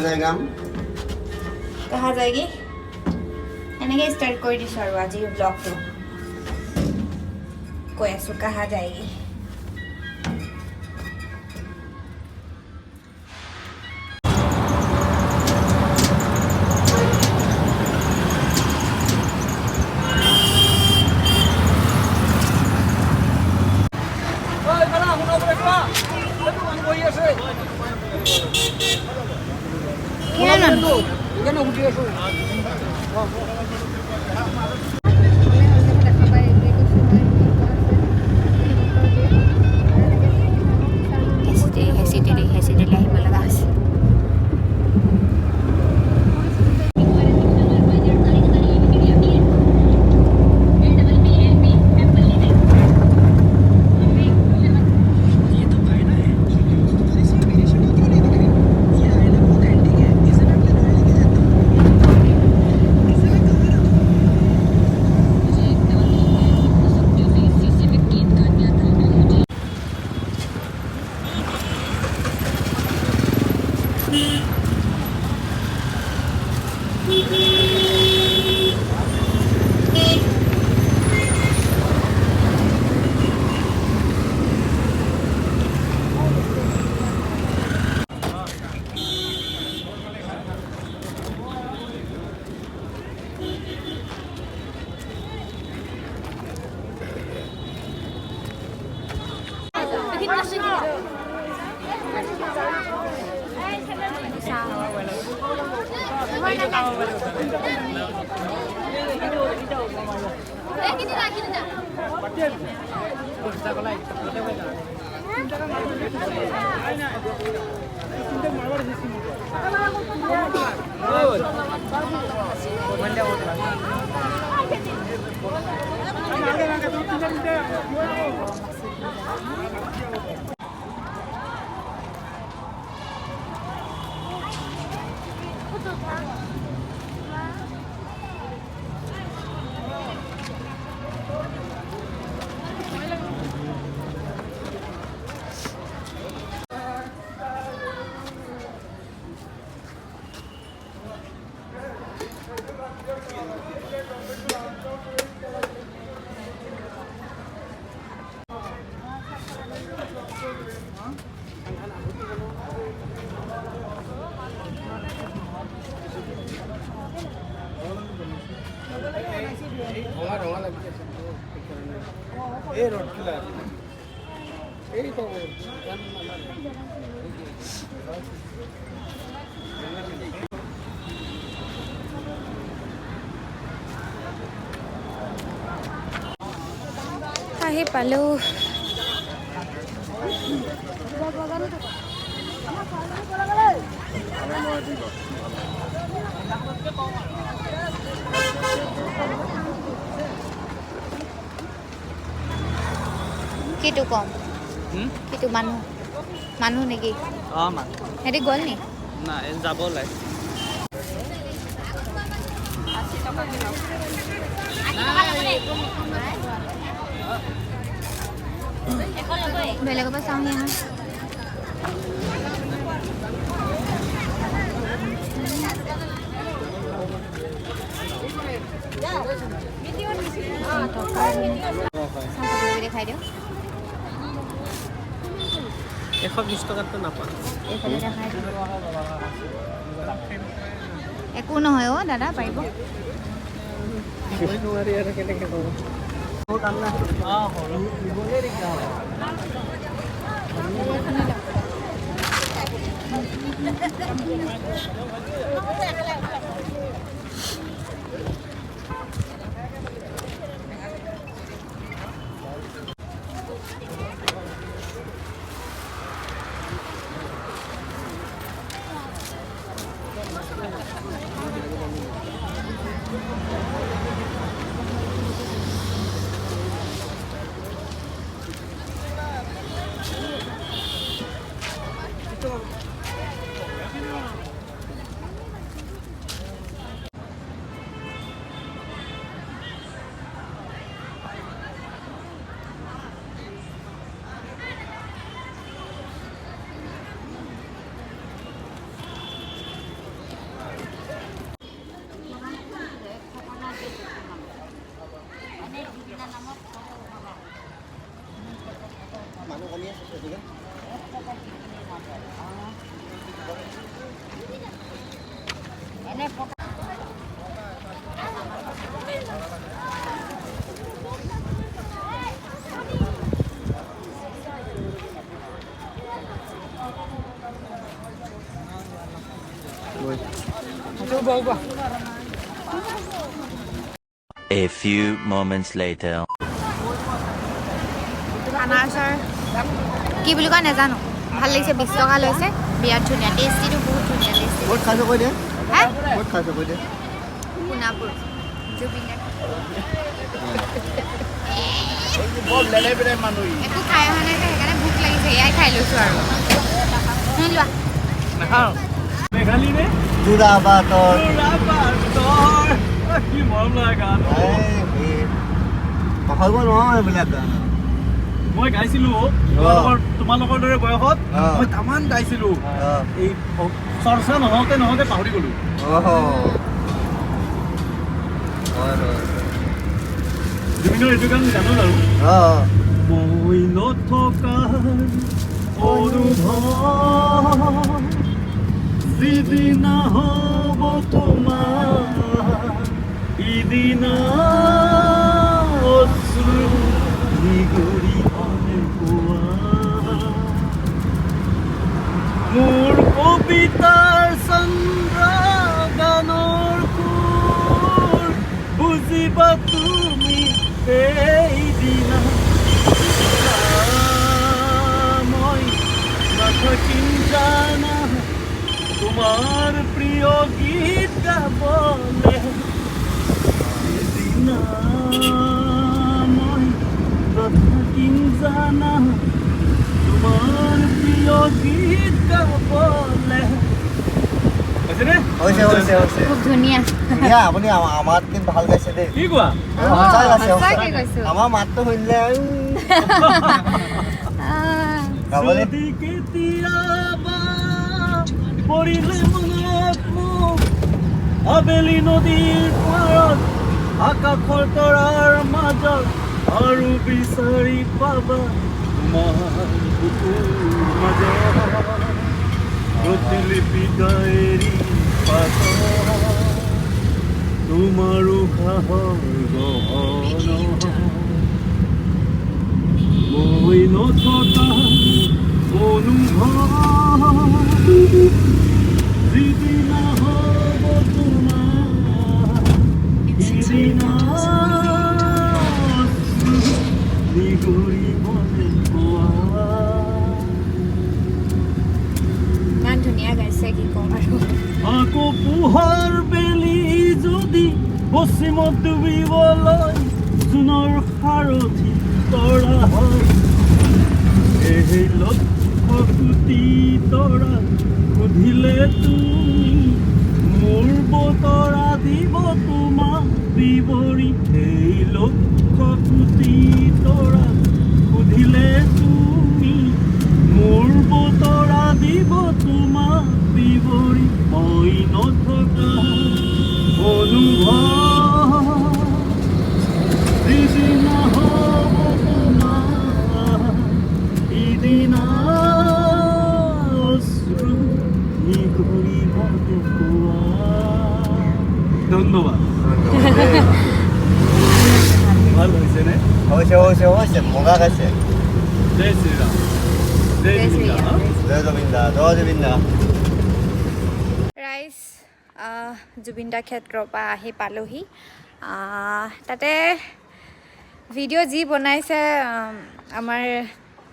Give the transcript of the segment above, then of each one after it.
जाएगा हम? कहाँ जाएगी এনেকৈ ষ্টাৰ্ট কৰি দিছোঁ আৰু আজি ব্লগটো কৈ আছোঁ कहाँ जाएगी আহি পালোঁ কিটো কম কিটো মানুহ নেকি হেৰি গ'ল নি না যাব ওলাই বেলেগৰ পৰা চাওঁ আহা দেখাই দিওঁ 120 টকাটো নাপায় এইফালে দেখাই দিওঁ একো নহয় অ' দাদা পাৰিব নোৱাৰি আৰু কেনেকৈ ক'ব A few moments later. আনাৰসৰ কি বুলি কয় নাজানো ভাল লাগিছে 20 টকা লৈছে বিৰাট ধুনীয়া টেষ্টিটো বহুত ধুনীয়া টেষ্টি ক'ত খাইছ কৈ দে হা ক'ত খাইছ কৈ দে সোণাপুৰ জুবিন একো খাই অহা নাই সেইকাৰণে ভোক লাগিছে এয়াই খাই লৈছোঁ আৰু লোৱা নাখাওঁ মেঘালীনে যোৰাবাটৰ কি মৰম লগা গান পাহৰিব নোৱাৰোঁ এইবিলাক গান মই গাইছিলোঁ তোমালোকৰ দৰে বয়সত মই তামান গাইছিলোঁ এই চৰ্চা নহওঁতে নহওঁতে পাহৰি গ'লোঁ জুবিনৰ এইটো গান জানো আৰু মই নথকা অনুভৱ যিদিনা হ'ব তোমাৰ ইদিনা অশ্ৰু নিগৰি মোৰ কবিতাৰ চন্দ্ৰ গানৰ সুৰ বুজিবা তুমি সেইদিনা মই নাথাকিম জানা তোমাৰ প্ৰিয় গীত গাবলে সেইদিনা মই নাথাকিম জানা তোমাৰ প্ৰিয় গীত গাবলে হৈছেনে? হৈছে খুব ধুনীয়া ধুনীয়া আপুনি আমাতকৈ ভাল গাইছে দেই কি কোৱা সঁচাই গাইছে সঁচাকৈ কৈছোঁ আমাৰ মাতটো শুনিলে গাবলৈ যদি কেতিয়াবা পৰিলে মনত মোক আবেলি নদীৰ পাৰত আকাশৰ তৰাৰ মাজত আৰু বিচাৰি পাবা তোমাৰ বুকুৰ মাজত প্ৰতিলিপি ডায়েৰী পাতত তোমাৰ উশাহৰ গহন মই নথকা অনুভৱ যিদিনা হ'ব তোমাৰ সিদিনা নিগৰিবলে পোৱা ইমান ধুনীয়া গাইছে কি ক'ম আৰু আকৌ পোহৰ বেলি যদি পশ্চিমত ডুবিবলৈ জোনৰ সাৰথি তৰা হয় এই লক্ষ কোটি তৰা সুধিলে তুমি মোৰ বতৰা দিব তোমাক বিৱৰি এই লক্ষ কোটি তৰা সুধিলে তুমি মোৰ বতৰা দিব তোমাক বিৱৰি মই নথকা অনুভৱ যিদিনা হ'ব তোমাৰ ইদিনা অশ্ৰু নিগৰিবলে পোৱা ধন্যবাদ ভাল হৈছেনে হৈছে ভগা গাইছে জয় শ্ৰীৰাম জয় শ্ৰীৰাম জয় জুবিন দা ৰাইজ জুবিন দা ক্ষেত্ৰৰ পৰা আহি পালোহি তাতে ভিডিঅ' যি বনাইছে আমাৰ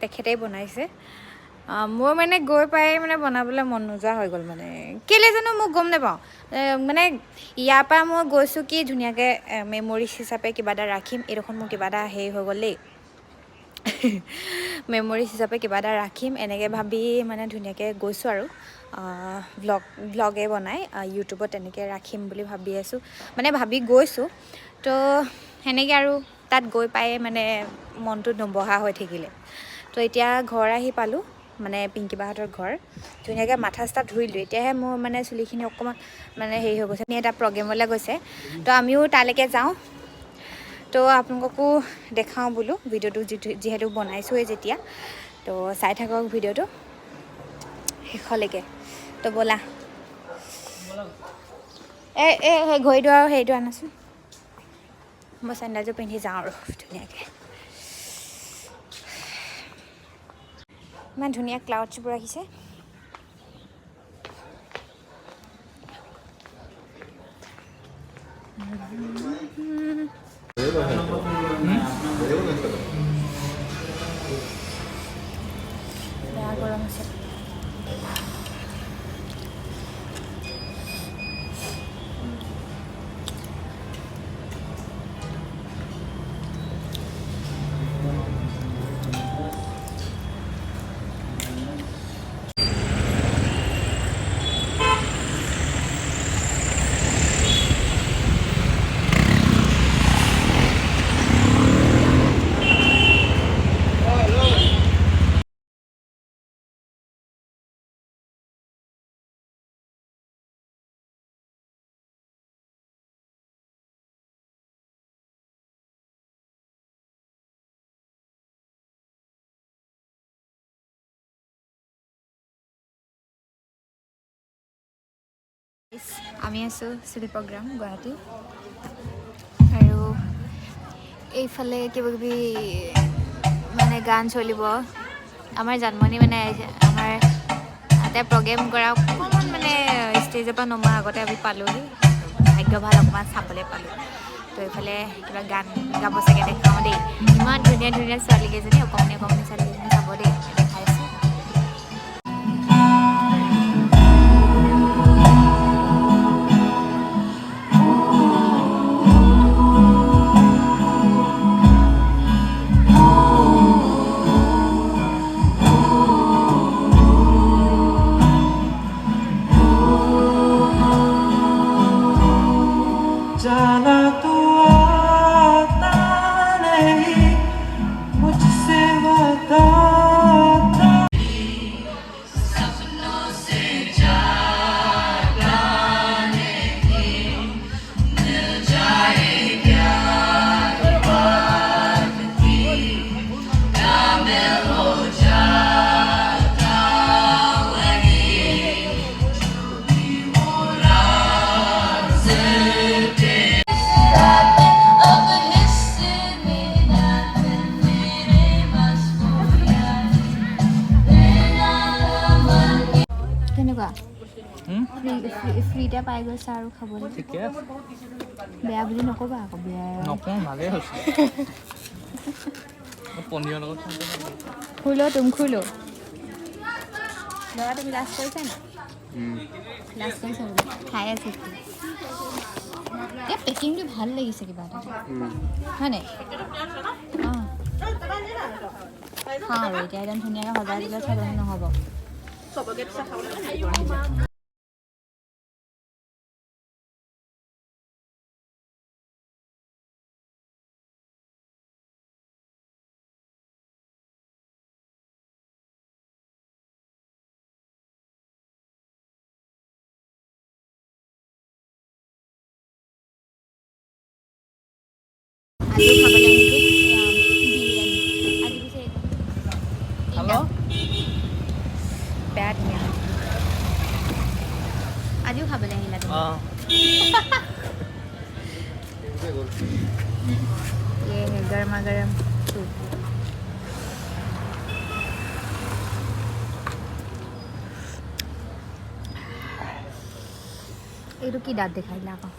তেখেতেই বনাইছে মোৰ মানে গৈ পাই মানে বনাবলৈ মন নোযোৱা হৈ গ'ল মানে কেলৈ জানো মোক গম নাপাওঁ মানে ইয়াৰ পৰা মই গৈছোঁ কি ধুনীয়াকৈ মেমৰিজ হিচাপে কিবা এটা ৰাখিম এইডোখৰত মোৰ কিবা এটা হেৰি হৈ গ'ল দেই মেমৰিজ হিচাপে কিবা এটা ৰাখিম এনেকৈ ভাবি মানে ধুনীয়াকৈ গৈছোঁ আৰু ভ্লগে বনাই ইউটিউবত তেনেকৈ ৰাখিম বুলি ভাবি আছোঁ মানে ভাবি গৈছোঁ তো সেনেকৈ আৰু তাত গৈ পাই মানে মনটো নবহা হৈ থাকিলে তো এতিয়া ঘৰ আহি পালোঁ মানে পিংকি বাহঁতৰ ঘৰ ধুনীয়াকৈ মাথা চাথা ধুইলোঁ এতিয়াহে মোৰ মানে চুলিখিনি অকণমান মানে হেৰি হৈ গৈছে এটা প্ৰগ্ৰেমলৈ গৈছে তো আমিও তালৈকে যাওঁ তো আপোনালোককো দেখাওঁ বোলো ভিডিঅ'টো যিহেতু বনাইছোঁৱেই যেতিয়া তো চাই থাকক ভিডিঅ'টো শেষলৈকে তো ব'লা সেই ঘড়ীটো আৰু সেইটো আনাচোন মই চেণ্ডেলযোৰ পিন্ধি যাওঁ আৰু ধুনীয়াকৈ ইমান ধুনীয়া ক্লাউডছবোৰ আহিছে বেয়া গৰম আছে আমি আছোঁ শিল্পগ্ৰাম গুৱাহাটী আৰু এইফালে কিবা কিবি মানে গান চলিব আমাৰ জানমণি মানে আমাৰ তাতে প্ৰগ্ৰেম কৰা অকণমান মানে ষ্টেজৰ পৰা নমা আগতে আমি পালোঁহি ভাগ্য ভাল অকণমান চাবলৈ পালোঁ তো এইফালে কিবা গান গাব চাগে দেখাওঁ দেই ইমান ধুনীয়া ধুনীয়া ছোৱালীকেইজনী অকণমানি অকণমানি ছোৱালীকেইজনী চাব দেই দেখাইছোঁ কেনেকুৱা ফ্ৰীতে পাই গৈছে আৰু খাবলৈ ঠিকে আছে বেয়া বুলি নক'বা আকৌ বেয়া নকওঁ ভালেই হৈছে পনীৰৰ লগত খুলো তুমি খুলো ল'ৰা তুমি লাষ্ট কৰিছা না লাষ্ট কৰিছা খাই আছে এই পেকিংটো ভাল লাগিছে কিবা এটা হয় নাই অঁ খাওঁ আৰু এতিয়া একদম ধুনীয়াকৈ সজাই দিলে চাবলৈ নহ'ব আজিও খাবলৈ আহিছোঁ বিৰিয়ানী আজি পিছে হেল্ল' বেয়া ধুনীয়া আজিও খাবলৈ আহিলা তুমি ये है गर्मा गर्म सूप এইটো কি দাঁত দেখাইলা আকৌ